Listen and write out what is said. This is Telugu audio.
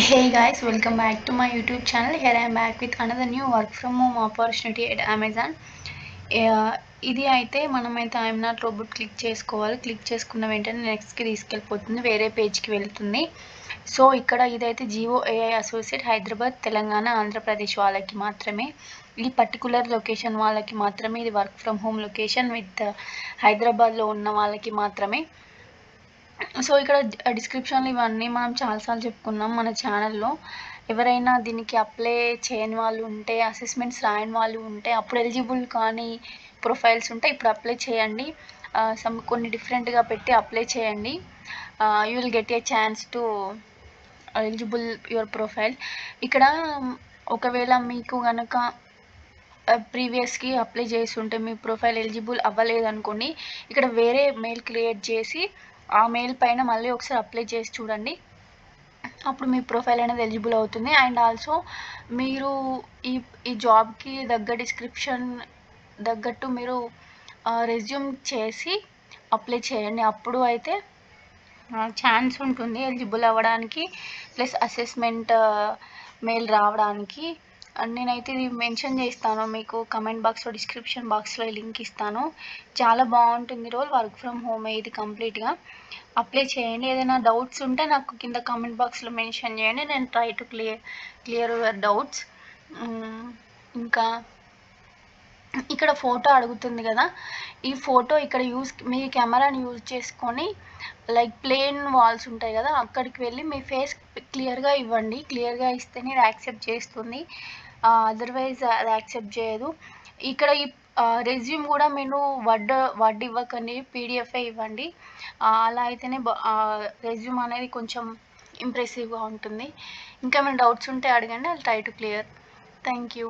Hey guys, welcome back to my YouTube channel. Here I am back with another new work from home opportunity at Amazon. ఇది అయితే మనమైతే ఐఎమ్ నాట్ రోబోట్ క్లిక్ చేసుకోవాలి. క్లిక్ చేసుకున్న వెంటనే నెక్స్ట్కి తీసుకెళ్ళిపోతుంది, వేరే పేజ్కి వెళ్తుంది. సో ఇక్కడ ఇదైతే జియో ఏఐ అసోసియేట్ హైదరాబాద్, తెలంగాణ, ఆంధ్రప్రదేశ్ వాళ్ళకి మాత్రమే. ఈ పర్టికులర్ లొకేషన్ వాళ్ళకి మాత్రమే. ఇది work from home location with హైదరాబాద్లో ఉన్న వాళ్ళకి మాత్రమే. సో ఇక్కడ డిస్క్రిప్షన్లో ఇవన్నీ మనం చాలాసార్లు చెప్పుకున్నాం మన ఛానల్లో. ఎవరైనా దీనికి అప్లై చేయని వాళ్ళు ఉంటే, అసెస్మెంట్స్ రాయని వాళ్ళు ఉంటే, అప్పుడు ఎలిజిబుల్ కానీ ప్రొఫైల్స్ ఉంటే ఇప్పుడు అప్లై చేయండి. కొన్ని డిఫరెంట్గా పెట్టి అప్లై చేయండి. You will get a chance to eligible your profile. ఇక్కడ ఒకవేళ మీకు కనుక ప్రీవియస్కి అప్లై చేసి ఉంటే మీ ప్రొఫైల్ ఎలిజిబుల్ అవ్వలేదు అనుకోండి, ఇక్కడ వేరే మెయిల్ క్రియేట్ చేసి ఆ మెయిల్ పైన మళ్ళీ ఒకసారి అప్లై చేసి చూడండి. అప్పుడు మీ ప్రొఫైల్ అనేది ఎలిజిబుల్ అవుతుంది. అండ్ ఆల్సో మీరు ఈ జాబ్కి డిస్క్రిప్షన్ తగ్గట్టు మీరు రెజ్యూమ్ చేసి అప్లై చేయండి. అప్పుడు అయితే ఛాన్స్ ఉంటుంది ఎలిజిబుల్ అవ్వడానికి, ప్లస్ అసెస్మెంట్ మెయిల్ రావడానికి. నేనైతే ఇది మెన్షన్ చేస్తాను మీకు కమెంట్ బాక్స్లో, డిస్క్రిప్షన్ బాక్స్లో లింక్ ఇస్తాను. చాలా బాగుంటుంది రోల్, వర్క్ ఫ్రమ్ హోమే ఇది కంప్లీట్గా. అప్లై చేయండి. ఏదైనా డౌట్స్ ఉంటే నాకు కింద కామెంట్ బాక్స్లో మెన్షన్ చేయండి. నేను try to clear your doubts. ఇంకా ఇక్కడ ఫోటో అడుగుతుంది కదా, ఈ ఫోటో ఇక్కడ మీ కెమెరాని యూజ్ చేసుకొని లైక్ ప్లేన్ వాల్స్ ఉంటాయి కదా, అక్కడికి వెళ్ళి మీ ఫేస్ క్లియర్గా ఇవ్వండి. క్లియర్గా ఇస్తేనే ఇది యాక్సెప్ట్ చేస్తుంది, అదర్వైజ్ అది యాక్సెప్ట్ చేయదు. ఇక్కడ ఈ రెజ్యూమ్ కూడా మీరు వర్డ్ ఇవ్వకండి, పీడిఎఫ్ఏ ఇవ్వండి. అలా అయితేనే రెజ్యూమ్ అనేది కొంచెం ఇంప్రెసివ్గా ఉంటుంది. ఇంకా మీరు డౌట్స్ ఉంటే అడగండి, I try to clear. Thank you.